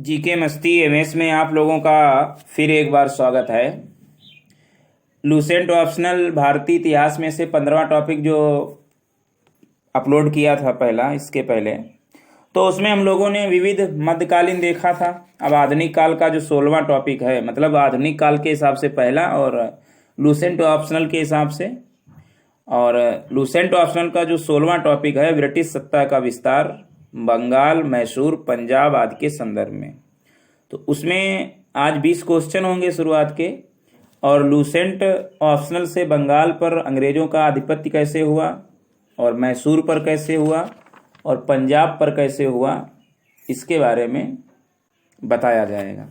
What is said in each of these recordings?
GK मस्ती MS में आप लोगों का फिर एक बार स्वागत है। लूसेंट ऑप्शनल भारतीय इतिहास में से 15वां टॉपिक जो अपलोड किया था इसके पहले, तो उसमें हम लोगों ने विविध मध्यकालीन देखा था। अब आधुनिक काल का जो 16वां टॉपिक है, मतलब आधुनिक काल के हिसाब से पहला और लूसेंट ऑप्शनल के हिसाब से, और लूसेंट ऑप्शनल का जो 16वां टॉपिक है ब्रिटिश सत्ता का विस्तार बंगाल, मैसूर, पंजाब आदि के संदर्भ में। तो उसमें आज 20 क्वेश्चन होंगे शुरुआत के, और लूसेंट ऑप्शनल से बंगाल पर अंग्रेजों का आधिपत्य कैसे हुआ, और मैसूर पर कैसे हुआ, और पंजाब पर कैसे हुआ, इसके बारे में बताया जाएगा।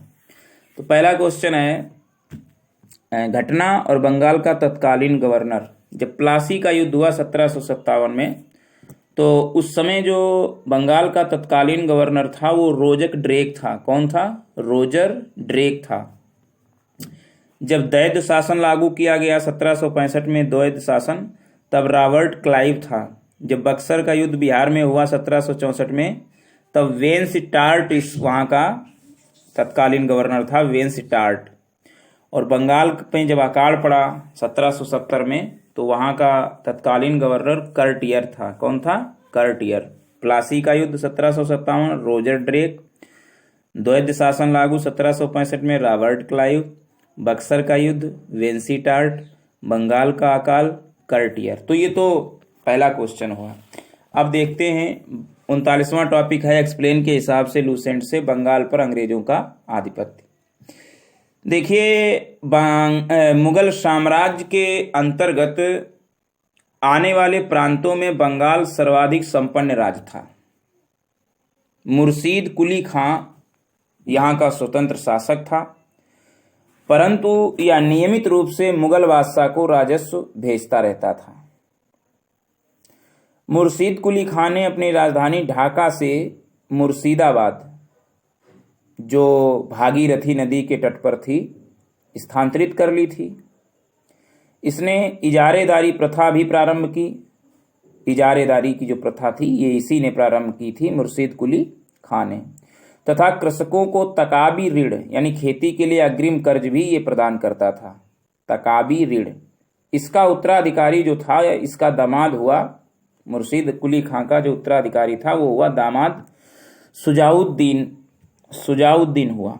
तो पहला क्वेश्चन है, घटना और बंगाल का तत्कालीन गवर्नर। जब प्लासी का युद्ध हुआ 1757 में, तो उस समय जो बंगाल का तत्कालीन गवर्नर था वो रोजर ड्रेक था। कौन था? रोजर ड्रेक था। जब द्वैध शासन लागू किया गया 1765 में, द्वैध शासन, तब रॉबर्ट क्लाइव था। जब बक्सर का युद्ध बिहार में हुआ 1764 में, तब वेन्सटार्ट वहाँ का तत्कालीन गवर्नर था, वेन्सटार्ट। और बंगाल में जब अकाल पड़ा 1770 में, तो वहाँ का तत्कालीन गवर्नर कर्टियर था। कौन था? कर्टियर। प्लासी का युद्ध 1757, रोजर ड्रेक। द्वैध शासन लागू 1765 में, रॉबर्ट क्लाइव। बक्सर का युद्ध, वेन्सीटार्ट। बंगाल का अकाल, कर्टियर। तो ये तो पहला क्वेश्चन हुआ। अब देखते हैं 39वां टॉपिक है एक्सप्लेन के हिसाब से लूसेंट से बंगाल पर अंग्रेजों का आधिपत्य। देखिए, मुगल साम्राज्य के अंतर्गत आने वाले प्रांतों में बंगाल सर्वाधिक संपन्न राज्य था। मुर्शीद कुली खां यहाँ का स्वतंत्र शासक था, परंतु यह नियमित रूप से मुगल बादशाह को राजस्व भेजता रहता था। मुर्शीद कुली खां ने अपनी राजधानी ढाका से मुर्शिदाबाद, जो भागीरथी नदी के तट पर थी, स्थानांतरित कर ली थी। इसने इजारेदारी प्रथा भी प्रारंभ की। इजारेदारी की जो प्रथा थी ये इसी ने प्रारंभ की थी, मुर्शीद कुली खां ने। तथा कृषकों को तकाबी ऋण यानी खेती के लिए अग्रिम कर्ज भी ये प्रदान करता था। तकाबी ऋण, इसका उत्तराधिकारी जो था, इसका दामाद हुआ, मुर्शीद कुली खां का जो उत्तराधिकारी था वो हुआ दामाद सुजाउद्दीन हुआ।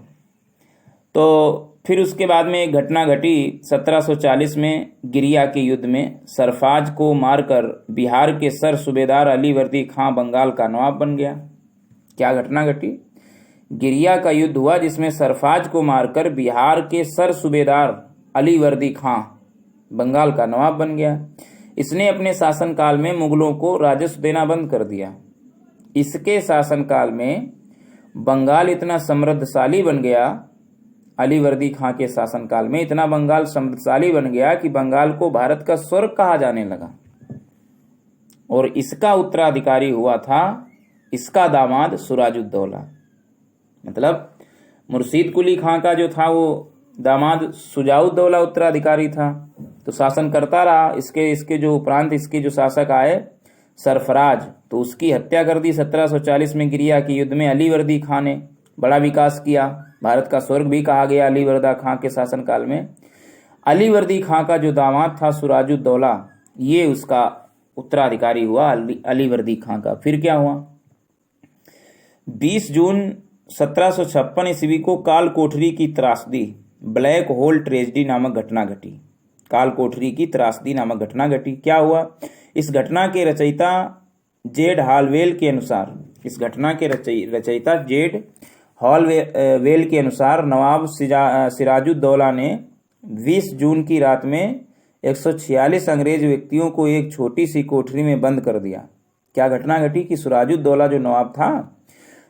तो फिर उसके बाद में एक घटना घटी 1740 में, गिरिया के युद्ध में सरफाज को मारकर बिहार के सर सूबेदार अलीवर्दी खां बंगाल का नवाब बन गया। क्या घटना घटी? गिरिया का युद्ध हुआ जिसमें सरफाज को मारकर बिहार के सर सूबेदार अलीवर्दी खां बंगाल का नवाब बन गया। इसने अपने शासनकाल में मुगलों को राजस्व देना बंद कर दिया। इसके शासनकाल में बंगाल इतना समृद्धशाली बन गया, अलीवर्दी खां के शासनकाल में इतना बंगाल समृद्धशाली बन गया कि बंगाल को भारत का स्वर्ग कहा जाने लगा। और इसका उत्तराधिकारी हुआ था इसका दामाद सुराजुद्दौला। मतलब मुर्शीद कुली खां का जो था वो दामाद सुजाउद्दौला उत्तराधिकारी था, तो शासन करता रहा। इसके जो उपरांत इसके जो शासक आए सरफराज, तो उसकी हत्या कर दी 1740 में गिरिया के युद्ध में। अलीवर्दी खां ने बड़ा विकास किया, भारत का स्वर्ग भी कहा गया अलीवर्दी खां के शासनकाल में। अलीवर्दी खां का जो दामाद था सुराजुद्दौला, ये उसका उत्तराधिकारी हुआ अलीवर्दी खां का। फिर क्या हुआ? 20 जून 1756 ईस्वी को काल कोठरी की त्रासदी, ब्लैक होल ट्रेजेडी नामक घटना घटी। काल कोठरी की त्रासदी नामक घटना घटी। क्या हुआ? इस घटना के रचयिता जेड हॉलवेल के अनुसार, इस घटना के रचयिता जेड हॉलवेल के अनुसार नवाब सिराजुद्दौला ने 20 जून की रात में 146 अंग्रेज व्यक्तियों को एक छोटी सी कोठरी में बंद कर दिया। क्या घटना घटी कि सिराजुद्दौला जो नवाब था,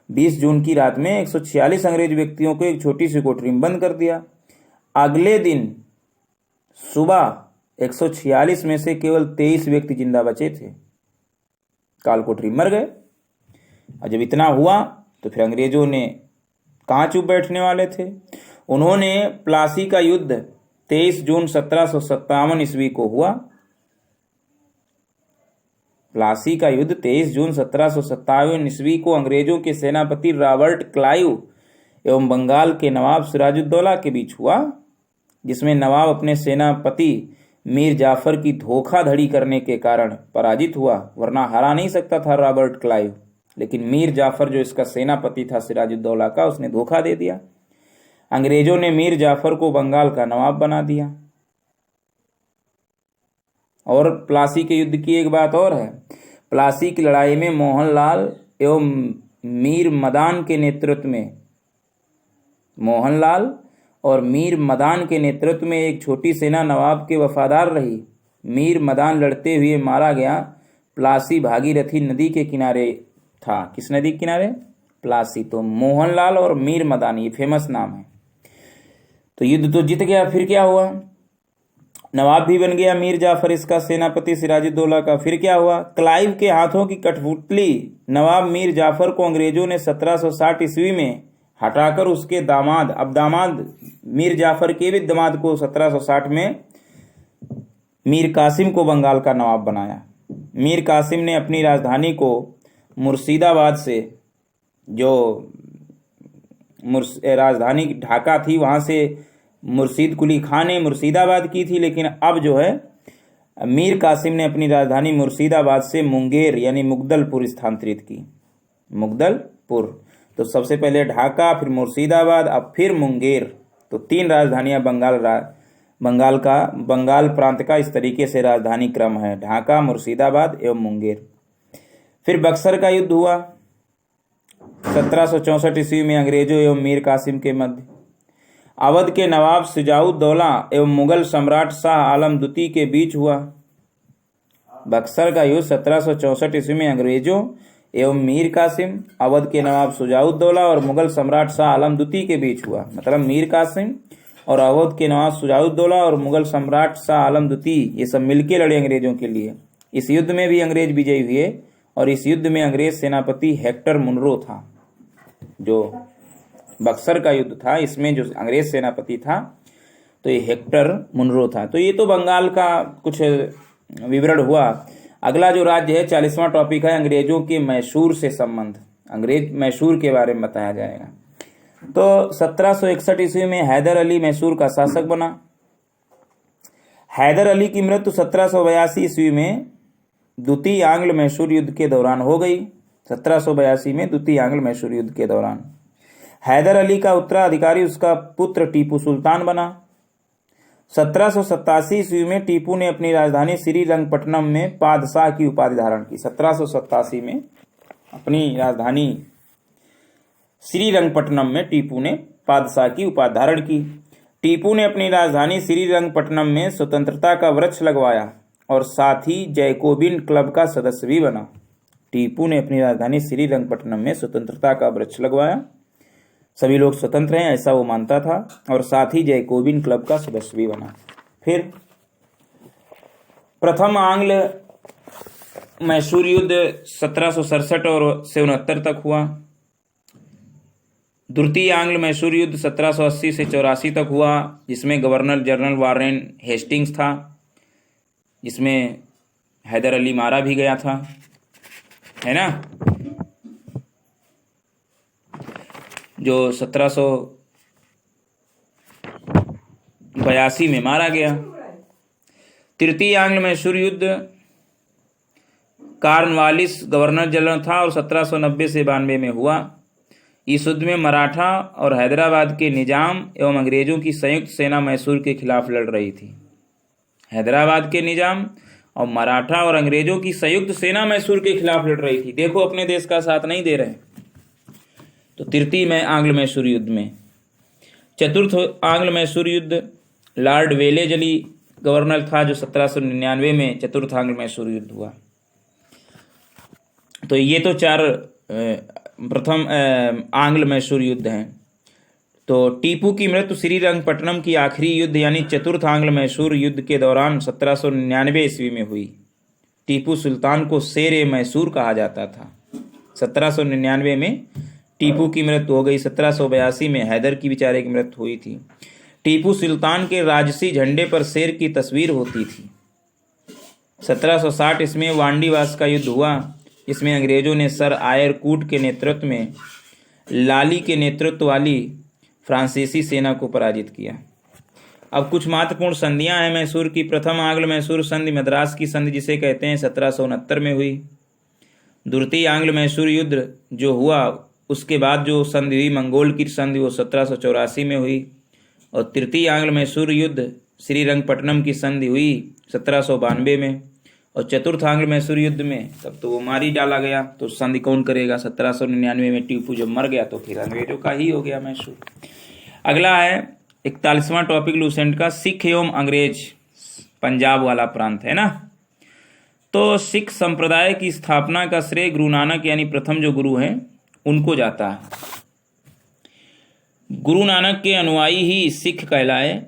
20 जून की रात में 146 अंग्रेज व्यक्तियों को एक छोटी सी कोठरी में बंद कर दिया। अगले दिन सुबह 146 में से केवल 23 व्यक्ति जिंदा बचे थे, काल कोठरी मर गए। और जब इतना हुआ तो फिर अंग्रेजों ने कहाँ चुप बैठने वाले थे? उन्होंने प्लासी का युद्ध 23 जून 1757 ईस्वी को हुआ। प्लासी का युद्ध 23 जून 1757 ईस्वी को अंग्रेजों के सेनापति रॉबर्ट क्लाइव एवं बंगाल के नवाब सिराजुद्दौला के बीच हुआ, जिसमें नवाब अपने सेनापति मीर जाफर की धोखाधड़ी करने के कारण पराजित हुआ, वरना हरा नहीं सकता था रॉबर्ट क्लाइव। लेकिन मीर जाफर जो इसका सेनापति था सिराजुद्दौला का, उसने धोखा दे दिया। अंग्रेजों ने मीर जाफर को बंगाल का नवाब बना दिया। और प्लासी के युद्ध की एक बात और है। प्लासी की लड़ाई में मोहनलाल एवं मीर मदान के नेतृत्व में, मोहनलाल और मीर मदान के नेतृत्व में एक छोटी सेना नवाब के वफादार रही। मीर मदान लड़ते हुए मारा गया। प्लासी भागीरथी नदी के किनारे था। किस नदी के किनारे? प्लासी। तो मोहनलाल और मीर मदान, ये फेमस नाम है। तो युद्ध तो जीत गया। फिर क्या हुआ? नवाब भी बन गया मीर जाफर इसका सेनापति सिराजुद्दौला का। फिर क्या हुआ? क्लाइव के हाथों की कठपुतली नवाब मीर जाफर को अंग्रेजों ने 1760 ईस्वी में हटाकर उसके दामाद, अब दामाद मीर जाफर के भी दामाद को 1760 में मीर कासिम को बंगाल का नवाब बनाया। मीर कासिम ने अपनी राजधानी को मुर्शिदाबाद से, जो राजधानी ढाका थी, वहां से मुर्शीद कुली खान ने मुर्शिदाबाद की थी, लेकिन अब जो है मीर कासिम ने अपनी राजधानी मुर्शिदाबाद से मुंगेर यानी मुगदलपुर स्थानांतरित की। मुगदलपुर। तो सबसे पहले ढाका, फिर मुर्शिदाबाद, अब फिर मुंगेर। तो 3 राजधानियां बंगाल प्रांत का इस तरीके से राजधानी क्रम है, ढाका, मुर्शिदाबाद एवं मुंगेर। फिर बक्सर का युद्ध हुआ 1764 ईस्वी में अंग्रेजों एवं मीर कासिम के मध्य। अवध के नवाब सिराजुद्दौला एवं मुगल सम्राट शाह आलम द्वितीय के बीच हुआ। बक्सर का युद्ध 1764 ईस्वी में अंग्रेजों एवं मीर कासिम, अवध के नवाब सिराजुद्दौला और मुगल सम्राट शाह आलम द्वितीय के बीच हुआ। मतलब मीर कासिम और अवध के नवाब सिराजुद्दौला और मुगल सम्राट शाह आलम द्वितीय, ये सब मिलके लड़े अंग्रेजों के लिए। इस युद्ध में भी अंग्रेज विजयी हुए और इस युद्ध में अंग्रेज सेनापति हेक्टर मुनरो था। जो बक्सर का युद्ध था, इसमें जो अंग्रेज सेनापति था तो ये हेक्टर मुनरो था। तो ये तो बंगाल का कुछ विवरण हुआ। अगला जो राज्य है 40वां टॉपिक है अंग्रेजों के मैसूर से संबंध। अंग्रेज मैसूर के बारे में बताया जाएगा। तो 1761 ईस्वी में हैदर अली मैसूर का शासक बना। हैदर अली की मृत्यु 1782 ईस्वी में द्वितीय आंग्ल मैसूर युद्ध के दौरान हो गई। 1782 में द्वितीय आंग्ल मैसूर युद्ध के दौरान हैदर अली का उत्तराधिकारी उसका पुत्र टीपू सुल्तान बना। 1787 ईस्वी में टीपू ने अपनी राजधानी श्रीरंगपट्टनम में पादशाह की उपाधि धारण की। 1787 में अपनी राजधानी श्रीरंगपट्टनम में टीपू ने पादशाह की उपाधि धारण की। टीपू ने अपनी राजधानी श्रीरंगपट्टनम में स्वतंत्रता का वृक्ष लगवाया और साथ ही जैकोबिन क्लब का सदस्य भी बना। टीपू ने अपनी राजधानी श्रीरंगपट्टनम में स्वतंत्रता का वृक्ष लगवाया, सभी लोग स्वतंत्र हैं ऐसा वो मानता था, और साथ ही जैकोबिन क्लब का सदस्य भी बना। फिर प्रथम आंग्ल मैसूर युद्ध 1767 और 69 तक हुआ। द्वितीय आंग्ल मैसूर युद्ध 1780 से 84 तक हुआ, जिसमें गवर्नर जनरल वारेन हेस्टिंग्स था, जिसमें हैदर अली मारा भी गया था, है ना, जो 1782 में मारा गया। तृतीय आंग्ल मैसूर युद्ध कॉर्नवालिस गवर्नर जनरल था और 1790 से 92 में हुआ। इस युद्ध में मराठा और हैदराबाद के निजाम एवं अंग्रेजों की संयुक्त सेना मैसूर के खिलाफ लड़ रही थी। हैदराबाद के निजाम और मराठा और अंग्रेजों की संयुक्त सेना मैसूर के खिलाफ लड़ रही थी। देखो अपने देश का साथ नहीं दे रहे। तो तृतीय में आंग्ल मैसूर युद्ध में। चतुर्थ आंग्ल मैसूर युद्ध लॉर्ड वेलेज अली गवर्नर था, जो 1799 में चतुर्थ आंग्ल मैसूर युद्ध हुआ। तो ये तो 4 प्रथम आंग्ल मैसूर युद्ध हैं। तो टीपू की मृत्यु श्रीरंगपट्टनम की आखिरी युद्ध यानी चतुर्थ आंग्ल मैसूर युद्ध के दौरान 1799 ईस्वी में हुई। टीपू सुल्तान को शेर मैसूर कहा जाता था। 1799 में टीपू की मृत्यु हो गई। 1782 में हैदर की बेचारे की मृत्यु हुई थी। टीपू सुल्तान के राजसी झंडे पर शेर की तस्वीर होती थी। 1760 इसमें वांडीवास का युद्ध हुआ, इसमें अंग्रेजों ने सर आयर कूट के नेतृत्व में लाली के नेतृत्व वाली फ्रांसीसी सेना को पराजित किया। अब कुछ महत्वपूर्ण संधियां हैं मैसूर की। प्रथम आंग्ल मैसूर संधि मद्रास की संधि जिसे कहते हैं 1769 में हुई। द्वितीय आंग्ल मैसूर युद्ध जो हुआ उसके बाद जो संधि हुई मंगोल की संधि वो 1784 में हुई। और तृतीय आंग्ल मैसूर युद्ध श्रीरंगपट्टनम की संधि हुई 1792 में। और चतुर्थ आंग्ल मैसूर युद्ध में तब तो वो मार ही डाला गया, तो संधि कौन करेगा। 1799 में टीपू जब मर गया तो फिर अंग्रेजों का ही हो गया मैसूर। अगला है 41वां टॉपिक लूसेंट का, सिख एवं अंग्रेज, पंजाब वाला प्रांत है ना। तो सिख संप्रदाय की स्थापना का श्रेय गुरु नानक यानी प्रथम जो गुरु हैं उनको जाता है। गुरु नानक के अनुयायी ही सिख कहलाए।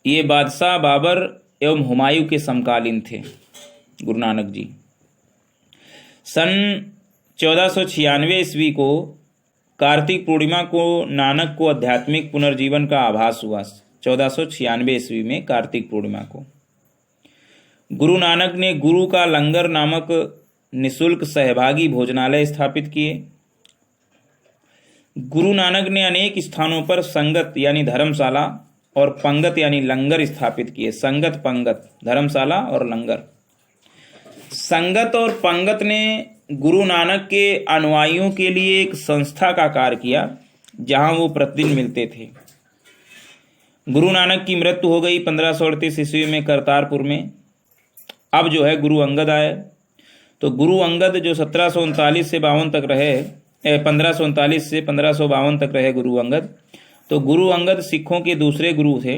ये बादशाह बाबर एवं हुमायूं के समकालीन थे गुरु नानक जी। सन 1496 ईस्वी को कार्तिक पूर्णिमा को नानक को आध्यात्मिक पुनर्जीवन का आभास हुआ। 1496 ईस्वी में कार्तिक पूर्णिमा को गुरु नानक ने गुरु का लंगर नामक निशुल्क सहभागी भोजनालय स्थापित किए। गुरु नानक ने अनेक स्थानों पर संगत यानी धर्मशाला और पंगत यानी लंगर स्थापित किए। संगत पंगत, धर्मशाला और लंगर। संगत और पंगत ने गुरु नानक के अनुयायियों के लिए एक संस्था का कार्य किया जहां वो प्रतिदिन मिलते थे। गुरु नानक की मृत्यु हो गई 1538 ईस्वी में करतारपुर में। अब जो है गुरु अंगद आए। तो गुरु अंगद जो 1739 से 52 तक रहे, 1539 से 1552 तक रहे गुरु अंगद। तो गुरु अंगद सिखों के दूसरे गुरु थे।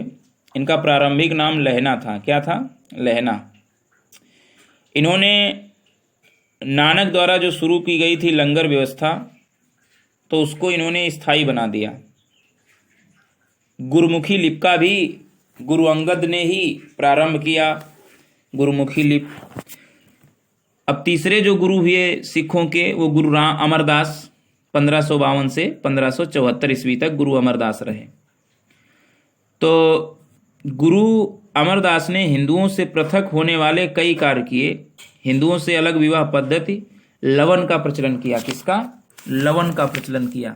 इनका प्रारंभिक नाम लहना था। क्या था? लहना। इन्होंने नानक द्वारा जो शुरू की गई थी लंगर व्यवस्था, तो उसको इन्होंने स्थायी बना दिया। गुरुमुखी लिपि का भी गुरु अंगद ने ही प्रारंभ किया, गुरुमुखी लिपि। अब तीसरे जो गुरु हुए सिखों के वो गुरु अमरदास 1552 से 1574 ईस्वी तक गुरु अमरदास रहे। तो गुरु अमरदास ने हिंदुओं से पृथक होने वाले कई कार्य किए। हिंदुओं से अलग विवाह पद्धति, लवन का प्रचलन किया। किसका? लवन का प्रचलन किया।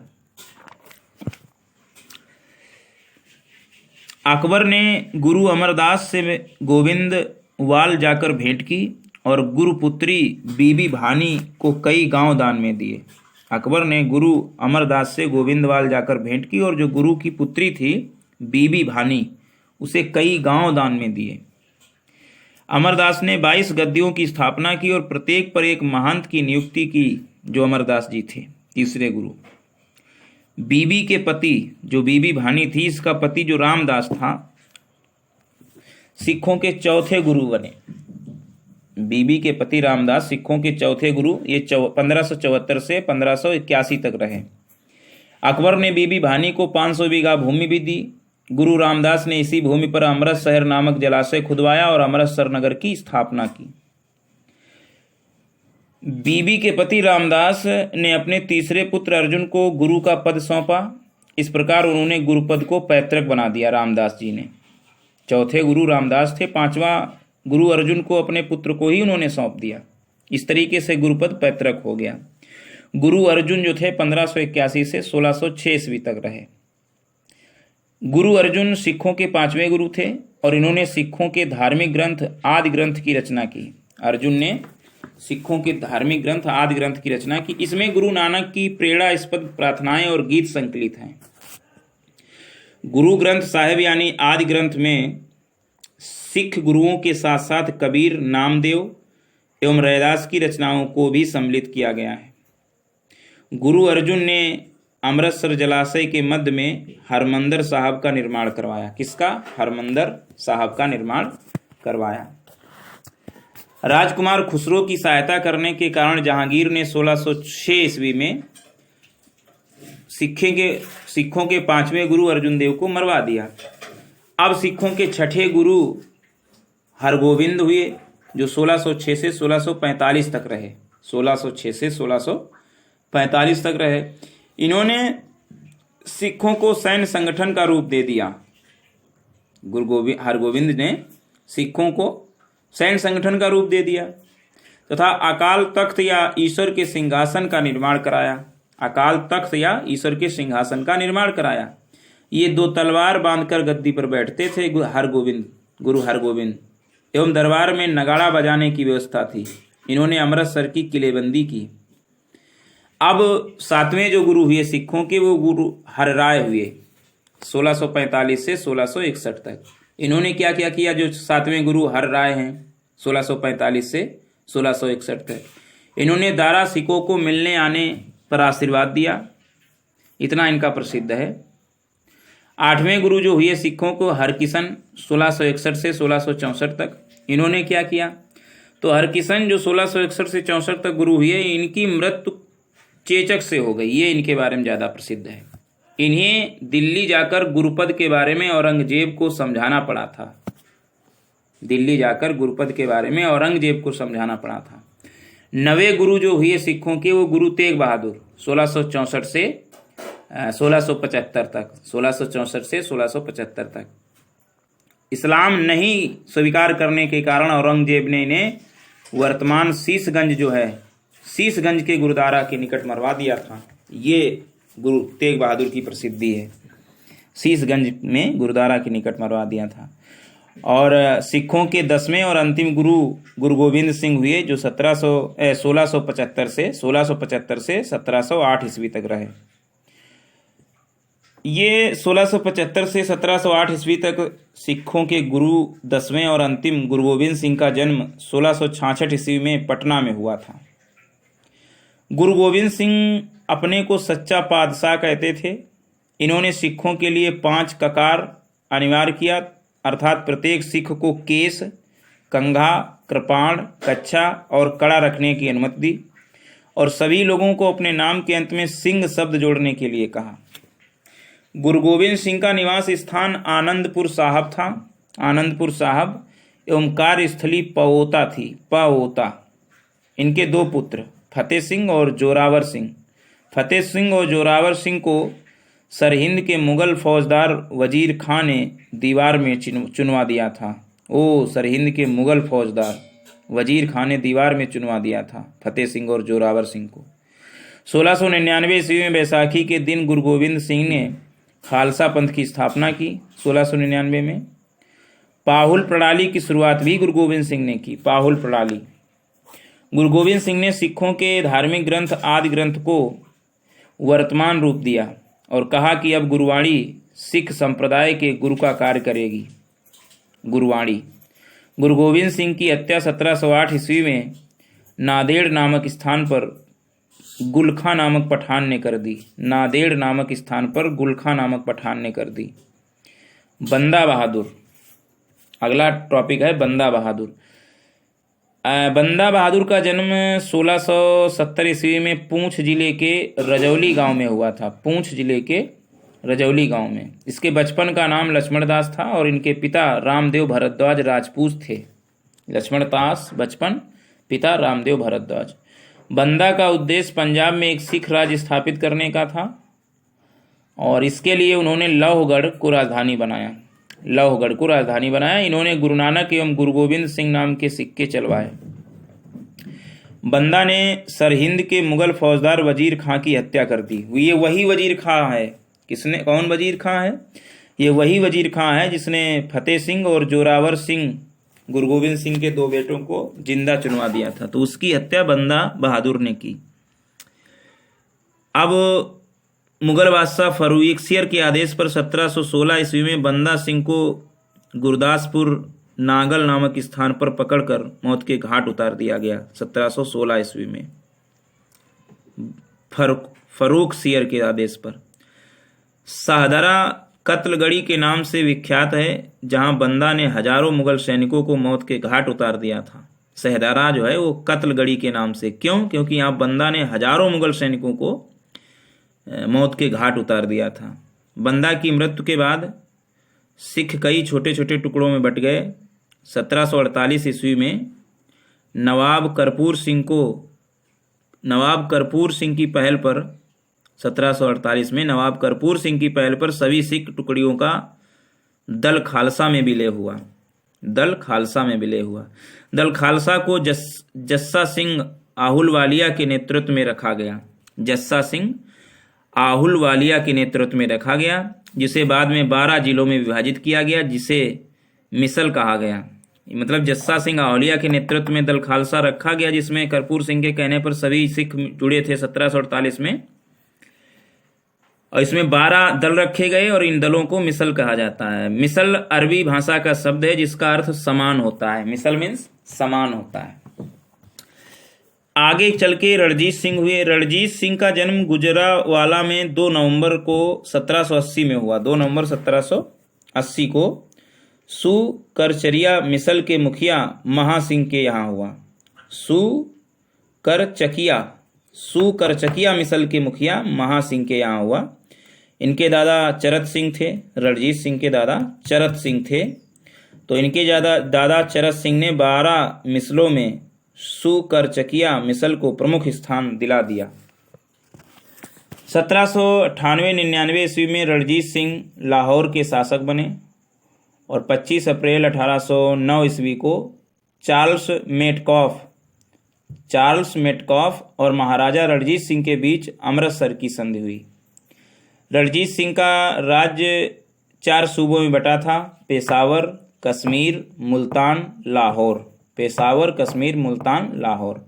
अकबर ने गुरु अमरदास से गोविंद वाल जाकर भेंट की और गुरुपुत्री बीबी भानी को कई गांव दान में दिए। अकबर ने गुरु अमरदास से गोविंदवाल जाकर भेंट की और जो गुरु की पुत्री थी बीबी भानी उसे कई गांव दान में दिए। अमरदास ने 22 गद्दियों की स्थापना की और प्रत्येक पर एक महंत की नियुक्ति की जो अमरदास जी थे, तीसरे गुरु। बीबी के पति जो बीबी भानी थी, इसका पति जो रामदास था, सिखों के चौथे गुरु बने। बीबी के पति रामदास सिखों के चौथे गुरु। ये 1574 से 1581 तक रहे। अकबर ने बीबी भानी को 500 बीघा भूमि भी दी। गुरु रामदास ने इसी भूमि पर अमृतसर नामक जलाशय खुदवाया और अमृतसर नगर की स्थापना की। बीबी के पति रामदास ने अपने तीसरे पुत्र अर्जुन को गुरु का पद सौंपा। इस प्रकार उन्होंने गुरुपद को पैतृक बना दिया रामदास जी ने। चौथे गुरु रामदास थे, पांचवा गुरु अर्जुन को अपने पुत्र को ही उन्होंने सौंप दिया। इस तरीके से गुरुपद पैतृक हो गया। गुरु अर्जुन जो थे 1581 से 1606 ईस्वी तक रहे। गुरु अर्जुन सिखों के 5वें गुरु थे और इन्होंने सिखों के धार्मिक ग्रंथ आदि ग्रंथ की रचना की। अर्जुन ने सिखों के धार्मिक ग्रंथ आदि ग्रंथ की रचना की। इसमें गुरु नानक की प्रेरणास्पद प्रार्थनाएं और गीत संकलित हैं। गुरु ग्रंथ साहिब यानी आदि ग्रंथ में सिख गुरुओं के साथ साथ कबीर, नामदेव एवं रैदास की रचनाओं को भी सम्मिलित किया गया है। गुरु अर्जुन ने अमृतसर जलाशय के मध्य में हरमंदर साहब का निर्माण करवाया। किसका? हरमंदर साहब का निर्माण करवाया। राजकुमार खुसरो की सहायता करने के कारण जहांगीर ने 1606 ईस्वी में सिखों के 5वें गुरु अर्जुन देव को मरवा दिया। अब सिखों के 6ठे गुरु हरगोविंद हुए जो 1606 से 1645 तक रहे। 1606 से 1645 तक रहे। इन्होंने सिखों को सैन्य संगठन का रूप दे दिया। हरगोविंद ने सिखों को सैन्य संगठन का रूप दे दिया तथा अकाल तख्त या ईश्वर के सिंहासन का निर्माण कराया। अकाल तख्त या ईश्वर के सिंहासन का निर्माण कराया। ये 2 तलवार बांधकर गद्दी पर बैठते थे गुरु हरगोविंद, एवं दरबार में नगाड़ा बजाने की व्यवस्था थी। इन्होंने अमृतसर की किलेबंदी की। अब 7वें जो गुरु हुए सिखों के, वो गुरु हरराय हुए 1645 से 1661 तक। इन्होंने क्या क्या किया? जो 7वें गुरु हरराय हैं 1645 से 1661 तक, इन्होंने दारा सिखों को मिलने आने पर आशीर्वाद दिया। इतना इनका प्रसिद्ध है। 8वें गुरु जो हुए सिखों को हरकिशन 1661 से 1664 तक। इन्होंने क्या किया? तो हरकिशन जो 1661 से 64 तक गुरु हुए, इनकी मृत्यु चेचक से हो गई। ये इनके बारे में ज़्यादा प्रसिद्ध है। इन्हें दिल्ली जाकर गुरुपद के बारे में औरंगजेब को समझाना पड़ा था। दिल्ली जाकर गुरुपद के बारे में औरंगजेब को समझाना पड़ा था। 9वें गुरु जो हुए सिखों के, वो गुरु तेग बहादुर 1664 से 1675 तक। 1664 से 1675 तक। इस्लाम नहीं स्वीकार करने के कारण औरंगजेब ने इन्हें वर्तमान शीशगंज जो है, शीशगंज के गुरुद्वारा के निकट मरवा दिया था। ये गुरु तेग बहादुर की प्रसिद्धि है। शीशगंज में गुरुद्वारा के निकट मरवा दिया था। और सिखों के 10वें और अंतिम गुरु गुरु गोविंद सिंह हुए, जो 1675 से 1708 ईस्वी तक रहे। ये 1675 से 1708 ईस्वी तक सिखों के गुरु 10वें और अंतिम गुरु गोविंद सिंह का जन्म 1666 ईस्वी में पटना में हुआ था। गुरु गोविंद सिंह अपने को सच्चा पातशाह कहते थे। इन्होंने सिखों के लिए 5 ककार अनिवार्य किया, अर्थात प्रत्येक सिख को केस, कंघा, कृपाण, कच्छा और कड़ा रखने की अनुमति दी, और सभी लोगों को अपने नाम के अंत में सिंह शब्द जोड़ने के लिए कहा। गुरु गोविंद सिंह का निवास स्थान आनंदपुर साहब था। आनंदपुर साहब एवं कार्यस्थली पवोता थी। पवोता। इनके 2 पुत्र फतेह सिंह और जोरावर सिंह। फतेह सिंह और जोरावर सिंह को सरहिंद के मुगल फौजदार वजीर खां ने दीवार में चुनवा दिया था। सरहिंद के मुगल फौजदार वजीर खां ने दीवार में चुनवा दिया था फतेह सिंह और जोरावर सिंह को। 1699 ईस्वी में बैसाखी के दिन गुरु गोविंद सिंह ने खालसा पंथ की स्थापना की। 1699 में पाहुल प्रणाली की शुरुआत भी गुरु गोविंद सिंह ने की। पाहुल प्रणाली। गुरु गोविंद सिंह ने सिखों के धार्मिक ग्रंथ आदि ग्रंथ को वर्तमान रूप दिया और कहा कि अब गुरुवाणी सिख संप्रदाय के गुरु का कार्य करेगी। गुरुवाणी। गुरु गोविंद सिंह की हत्या 1708 ईस्वी में नादेड़ नामक स्थान पर गुलखा नामक पठान ने कर दी। नादेड़ नामक स्थान पर गुलखा नामक पठान ने कर दी। बंदा बहादुर। अगला टॉपिक है बंदा बहादुर। बंदा बहादुर का जन्म 1670 ईस्वी में पूंछ जिले के रजौली गांव में हुआ था। पूंछ जिले के रजौली गांव में। इसके बचपन का नाम लक्ष्मण दास था और इनके पिता रामदेव भरद्वाज राजपूत थे। लक्ष्मण दास बचपन, पिता रामदेव भरद्वाज। बंदा का उद्देश्य पंजाब में एक सिख राज्य स्थापित करने का था और इसके लिए उन्होंने लौहगढ़ को राजधानी बनाया। लौहगढ़ को राजधानी बनाया। इन्होंने गुरु नानक एवं गुरु गोविंद सिंह नाम के सिक्के चलवाए। बंदा ने सरहिंद के मुगल फौजदार वजीर खां की हत्या कर दी। ये वही वजीर खां है। किसने? कौन वजीर खां है? ये वही वजीर खां है जिसने फतेह सिंह और जोरावर सिंह गुरु गोविंद सिंह के 2 बेटों को जिंदा चुनवा दिया था। तो उसकी हत्या बंदा बहादुर ने की। अब मुगल बादशाह फरुखसियर के आदेश पर 1716 ईस्वी में बंदा सिंह को गुरदासपुर नागल नामक स्थान पर पकड़कर मौत के घाट उतार दिया गया। 1716 ईस्वी में फरुखसियर के आदेश पर। शाहदरा कत्लगढ़ी के नाम से विख्यात है, जहां बंदा ने हजारों मुगल सैनिकों को मौत के घाट उतार दिया था। शाहदरा जो है वो कत्लगढ़ी के नाम से। क्यों? क्योंकि यहाँ बंदा ने हजारों मुगल सैनिकों को मौत के घाट उतार दिया था। बंदा की मृत्यु के बाद सिख कई छोटे छोटे टुकड़ों में बट गए। 1748 ईस्वी में नवाब कर्पूर सिंह की पहल पर 1748 में नवाब कर्पूर सिंह की पहल पर सभी सिख टुकड़ियों का दल खालसा में विलय हुआ। दल खालसा को जस्सा सिंह आहुलवालिया के नेतृत्व में रखा गया। जस्सा सिंह आहुलवालिया के नेतृत्व में रखा गया, जिसे बाद में 12 जिलों में विभाजित किया गया, जिसे मिसल कहा गया। मतलब जस्सा सिंह आहुलिया के नेतृत्व में दल खालसा रखा गया, जिसमें कर्पूर सिंह के कहने पर सभी सिख जुड़े थे 1748 में, और इसमें 12 दल रखे गए और इन दलों को मिसल कहा जाता है। मिसल अरबी भाषा का शब्द है जिसका अर्थ समान होता है। मिसल मीन्स समान होता है। आगे चल के रणजीत सिंह हुए। रणजीत सिंह का जन्म गुजरावाला में 2 नवंबर को 1780 में हुआ। 2 नवंबर 1780 को सुकरचरिया मिसल के मुखिया महासिंह के यहाँ हुआ। सुकरचकिया मिसल के मुखिया महासिंह के यहाँ हुआ। इनके दादा चरत सिंह थे। रणजीत सिंह के दादा चरत सिंह थे। तो इनके दादा चरत सिंह ने 12 मिसलों में सुकरचकिया मिसल को प्रमुख स्थान दिला दिया। 1798-99 ईस्वी में रणजीत सिंह लाहौर के शासक बने और 25 अप्रैल 1809 ईस्वी को चार्ल्स मेटकॉफ और महाराजा रणजीत सिंह के बीच अमृतसर की संधि हुई। रणजीत सिंह का राज्य 4 सूबों में बटा था: पेशावर, कश्मीर, मुल्तान, लाहौर।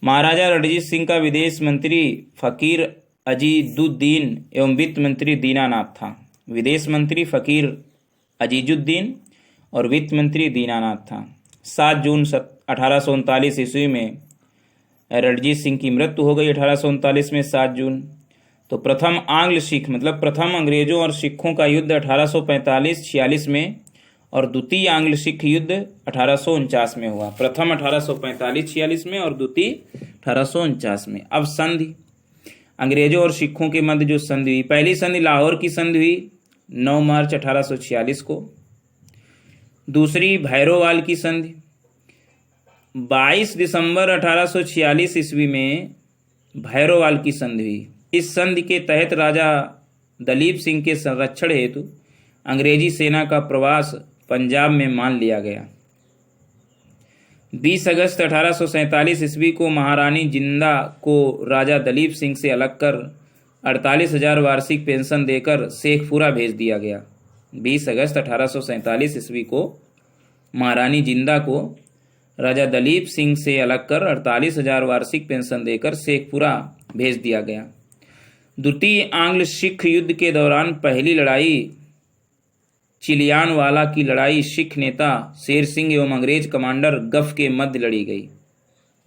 महाराजा रणजीत सिंह का विदेश मंत्री फकीर अजीजुद्दीन एवं वित्त मंत्री दीनानाथ था। विदेश मंत्री फकीर अजीजुद्दीन और वित्त मंत्री दीनानाथ था। 7 जून 1839 ईस्वी में रणजीत सिंह की मृत्यु हो गई। 1839 में 7 जून। तो प्रथम आंग्ल सिख मतलब प्रथम अंग्रेजों और सिखों का युद्ध 1845-46 में और द्वितीय आंग्ल सिख युद्ध 1849 में हुआ। प्रथम 1845-46 में और द्वितीय 1849 में। अब संधि, अंग्रेजों और सिखों के मध्य जो संधि हुई, पहली संधि लाहौर की संधि हुई 9 मार्च 1846 को। दूसरी भैरोवाल की संधि 22 दिसंबर 1846 ईस्वी में भैरोवाल की संधि हुई। इस संधि के तहत राजा दलीप सिंह के संरक्षण हेतु अंग्रेजी सेना का प्रवास पंजाब में मान लिया गया। 20 अगस्त 1847 ईस्वी को महारानी जिंदा को राजा दलीप सिंह से अलग कर 48,000 वार्षिक पेंशन देकर शेखपुरा भेज दिया गया। 20 अगस्त 1847 ईस्वी को महारानी जिंदा को राजा दलीप सिंह से अलग कर 48,000 वार्षिक पेंशन देकर शेखपुरा भेज दिया गया। द्वितीय आंग्ल सिख युद्ध के दौरान पहली लड़ाई चिलियानवाला की लड़ाई सिख नेता शेर सिंह एवं अंग्रेज कमांडर गफ के मध्य लड़ी गई।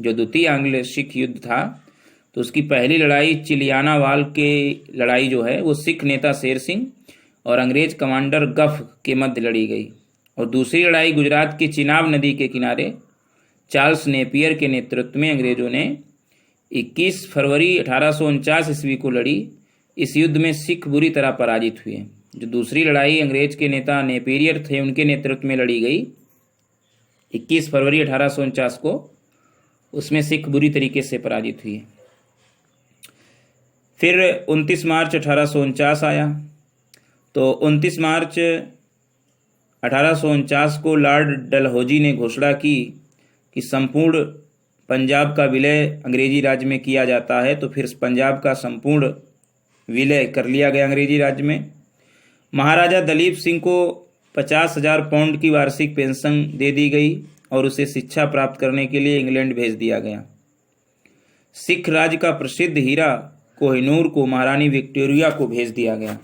जो द्वितीय आंग्ल सिख युद्ध था तो उसकी पहली लड़ाई चिलियानावाल के लड़ाई जो है वो सिख नेता शेर सिंह और अंग्रेज कमांडर गफ के मध्य लड़ी गई। और दूसरी लड़ाई गुजरात की चिनाब नदी के किनारे चार्ल्स नेपियर के नेतृत्व में अंग्रेजों ने 21 फरवरी 1849 ईस्वी को लड़ी। इस युद्ध में सिख बुरी तरह पराजित हुए। जो दूसरी लड़ाई अंग्रेज के नेता नेपियर थे उनके नेतृत्व में लड़ी गई 21 फरवरी 1849 को, उसमें सिख बुरी तरीके से पराजित हुए। फिर 29 मार्च 1849 आया। तो 29 मार्च 1849 को लॉर्ड डलहौजी ने घोषणा की कि संपूर्ण पंजाब का विलय अंग्रेजी राज्य में किया जाता है। तो फिर पंजाब का संपूर्ण विलय कर लिया गया अंग्रेजी राज्य में। महाराजा दलीप सिंह को 50,000 पाउंड की वार्षिक पेंशन दे दी गई और उसे शिक्षा प्राप्त करने के लिए इंग्लैंड भेज दिया गया। सिख राज्य का प्रसिद्ध हीरा कोहिनूर को महारानी विक्टोरिया को भेज दिया गया।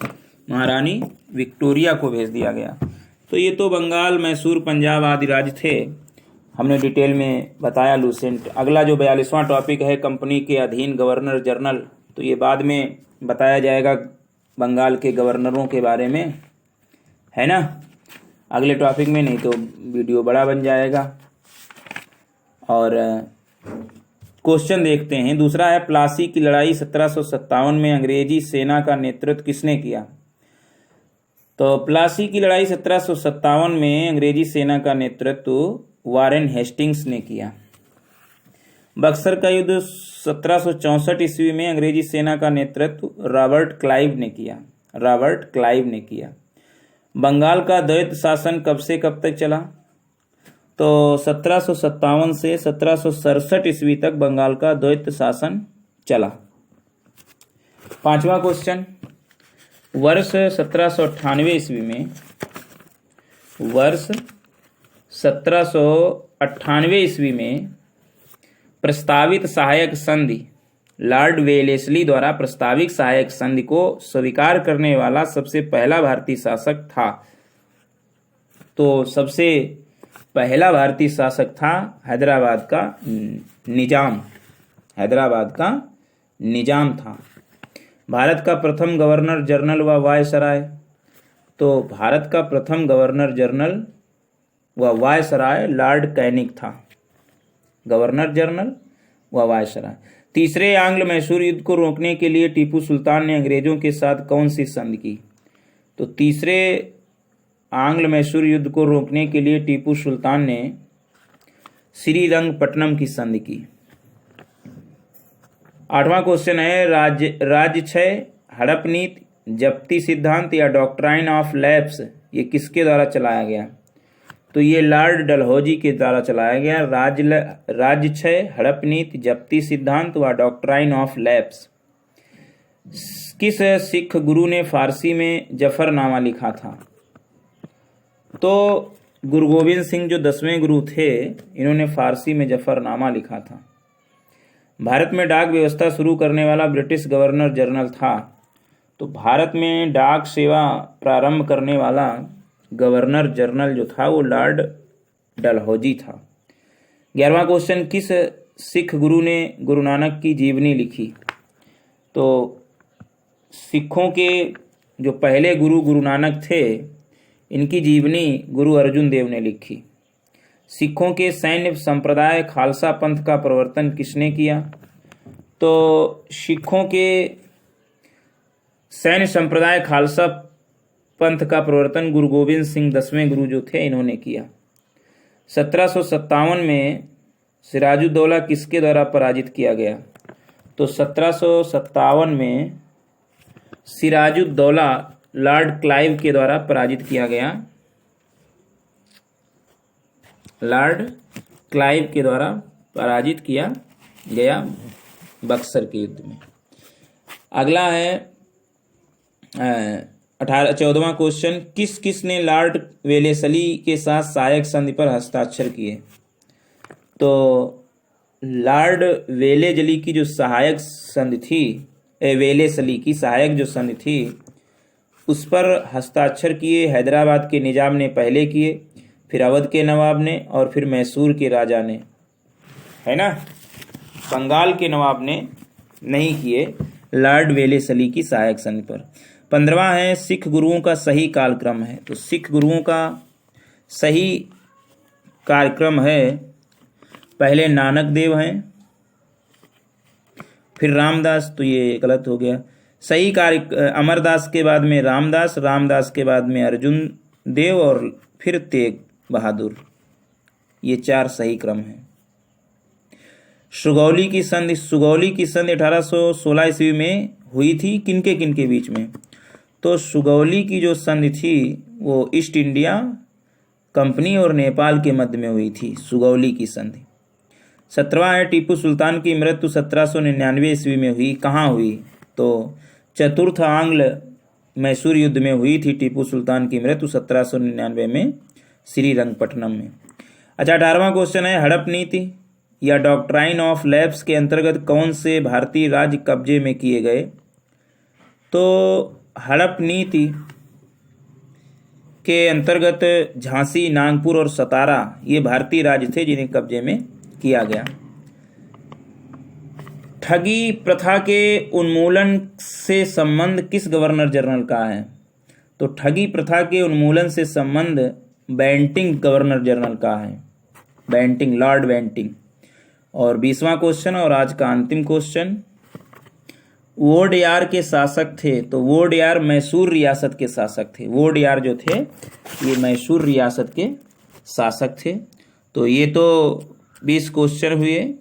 तो ये तो बंगाल, मैसूर, पंजाब आदि राज्य थे, हमने डिटेल में बताया लूसेंट। अगला जो 42वां टॉपिक है कंपनी के अधीन गवर्नर जनरल, तो ये बाद में बताया जाएगा बंगाल के गवर्नरों के बारे में, है ना, अगले टॉपिक में, नहीं तो वीडियो बड़ा बन जाएगा। और क्वेश्चन देखते हैं। दूसरा है प्लासी की लड़ाई 1757 में अंग्रेजी सेना का नेतृत्व किसने किया? तो प्लासी की लड़ाई 1757 में अंग्रेजी सेना का नेतृत्व वारेन हेस्टिंग्स ने किया। बक्सर का युद्ध 1764 ईस्वी में अंग्रेजी सेना का नेतृत्व रॉबर्ट क्लाइव ने किया। बंगाल का द्वैत शासन कब से कब तक चला? तो 1757 से 1767 ईस्वी तक बंगाल का द्वैत शासन चला। 5वां क्वेश्चन, वर्ष 1798 ईस्वी में, वर्ष 1798 ईस्वी में प्रस्तावित सहायक संधि, लॉर्ड वेलेस्ली द्वारा प्रस्तावित सहायक संधि को स्वीकार करने वाला सबसे पहला भारतीय शासक था। तो सबसे पहला भारतीय शासक था हैदराबाद का निजाम, हैदराबाद का निजाम था। भारत का प्रथम गवर्नर जनरल व वायसराय, तो भारत का प्रथम गवर्नर जनरल व वायसराय लॉर्ड कैनिंग था, गवर्नर जनरल व वायसराय। तीसरे आंग्ल मैसूर युद्ध को रोकने के लिए टीपू सुल्तान ने अंग्रेजों के साथ कौन सी संधि की? तो तीसरे आंग्ल मैसूर युद्ध को रोकने के लिए टीपू सुल्तान ने श्रीरंगपट्टनम की संधि की। 8वां क्वेश्चन है, राजक्षय, हड़प नीति, जब्ती सिद्धांत या डॉक्ट्राइन ऑफ लैप्स ये किसके द्वारा चलाया गया? तो ये लॉर्ड डलहौजी के द्वारा चलाया गया। राजक्षय, हड़प नीति, जब्ती सिद्धांत व डॉक्ट्राइन ऑफ लैप्स। किस सिख गुरु ने फारसी में जफरनामा लिखा था? तो गुरु गोविंद सिंह जो 10वें गुरु थे, इन्होंने फारसी में जफरनामा लिखा था। भारत में डाक व्यवस्था शुरू करने वाला ब्रिटिश गवर्नर जनरल था। तो भारत में डाक सेवा प्रारंभ करने वाला गवर्नर जनरल जो था वो लॉर्ड डलहौजी था। 11वां क्वेश्चन, किस सिख गुरु ने गुरु नानक की जीवनी लिखी? तो सिखों के जो पहले गुरु गुरु नानक थे, इनकी जीवनी गुरु अर्जुन देव ने लिखी। सिखों के सैन्य संप्रदाय खालसा पंथ का प्रवर्तन किसने किया? तो सिखों के सैन्य संप्रदाय खालसा पंथ का प्रवर्तन गुरु गोविंद सिंह 10वें गुरु जो थे, इन्होंने किया। 1757 में सिराजुद्दौला किसके द्वारा पराजित किया गया? तो 1757 में सिराजुद्दौला लॉर्ड क्लाइव के द्वारा पराजित किया गया, लॉर्ड क्लाइव के द्वारा पराजित किया गया बक्सर के युद्ध में। अगला है 14वां क्वेश्चन, किस ने लॉर्ड वेलेस्ली के साथ सहायक संधि पर हस्ताक्षर किए? तो लॉर्ड वेलेस्ली की जो सहायक संधि थी, वेलेस्ली की सहायक जो संधि थी, उस पर हस्ताक्षर किए हैदराबाद के निजाम ने पहले किए, फिर अवध के नवाब ने और फिर मैसूर के राजा ने, है ना। बंगाल के नवाब ने नहीं किए लॉर्ड वेलेस्ली की सहायक संधि पर। 15वां है, सिख गुरुओं का सही कालक्रम है। तो सिख गुरुओं का सही कार्यक्रम है, पहले नानक देव हैं, फिर रामदास, तो ये गलत हो गया। सही कार्य अमरदास के बाद में रामदास, रामदास के बाद में अर्जुन देव और फिर तेग बहादुर, ये 4 सही क्रम है। सुगौली की संधि, सुगौली की संधि 1816 ईस्वी में हुई थी, किनके किनके बीच में? तो सुगौली की जो संधि थी वो ईस्ट इंडिया कंपनी और नेपाल के मध्य में हुई थी, सुगौली की संधि। 17वां है, टीपू सुल्तान की मृत्यु 1799 ईस्वी में हुई, कहाँ हुई? तो चतुर्थ आंग्ल मैसूर युद्ध में हुई थी टीपू सुल्तान की मृत्यु 1799 में श्रीरंगपट्टनम में। अच्छा, 18वां क्वेश्चन है, हड़प नीति या डॉक्ट्राइन ऑफ लैप्स के अंतर्गत कौन से भारतीय राज्य कब्जे में किए गए? तो हड़प नीति के अंतर्गत झांसी, नागपुर और सतारा ये भारतीय राज्य थे जिन्हें कब्जे में किया गया। ठगी प्रथा के उन्मूलन से संबंध किस गवर्नर जनरल का है? तो ठगी प्रथा के उन्मूलन से संबंध बेंटिंग गवर्नर जनरल का है, बेंटिंग, लॉर्ड बेंटिंग। और 20वां क्वेश्चन और आज का अंतिम क्वेश्चन, वोडेयार के शासक थे। तो वोडेयार मैसूर रियासत के शासक थे, वोडेयार जो थे ये मैसूर रियासत के शासक थे। तो ये तो 20 क्वेश्चन हुए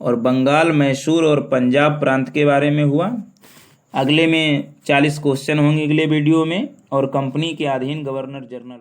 और बंगाल, मैसूर और पंजाब प्रांत के बारे में हुआ। अगले में 40 क्वेश्चन होंगे अगले वीडियो में, और कंपनी के अधीन गवर्नर जनरल।